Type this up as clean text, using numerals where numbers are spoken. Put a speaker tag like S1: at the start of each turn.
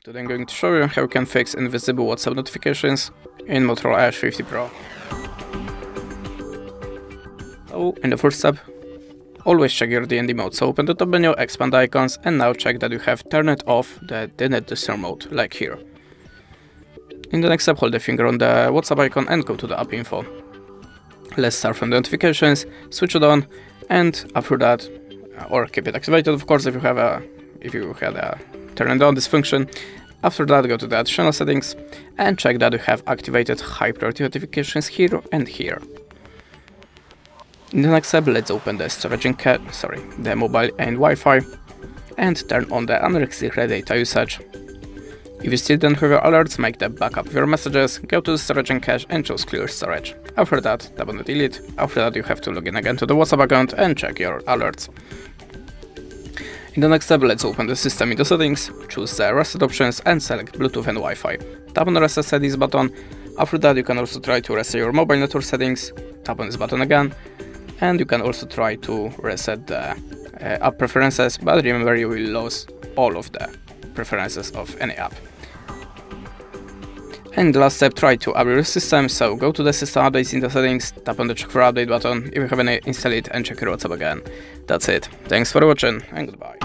S1: Today I'm going to show you how you can fix invisible WhatsApp notifications in Motorola Edge 50 Pro. So, in the first step, always check your DND mode. So open the top menu, expand the icons, and now check that you have turned off the Do Not Disturb mode, like here. In the next step, hold the finger on the WhatsApp icon and go to the app info. Let's start from the notifications, switch it on, and after that, or keep it activated of course if you had turned on this function. After that, go to the additional settings and check that you have activated high priority notifications here and here. In the next step, let's open the storage and the mobile and Wi-Fi and turn on the unrestricted data usage. If you still don't have your alerts, make the backup of your messages, go to the storage and cache and choose clear storage. After that, tap on the delete. After that, you have to log in again to the WhatsApp account and check your alerts. In the next step, let's open the system in the settings, choose the reset options and select Bluetooth and Wi-Fi. Tap on the reset settings button. After that, you can also try to reset your mobile network settings. Tap on this button again. And you can also try to reset the app preferences, but remember you will lose all of the preferences of any app. And the last step, try to update your system, so go to the system updates in the settings, tap on the check for update button if you haven't installed it, and check your WhatsApp again. That's it. Thanks for watching and goodbye.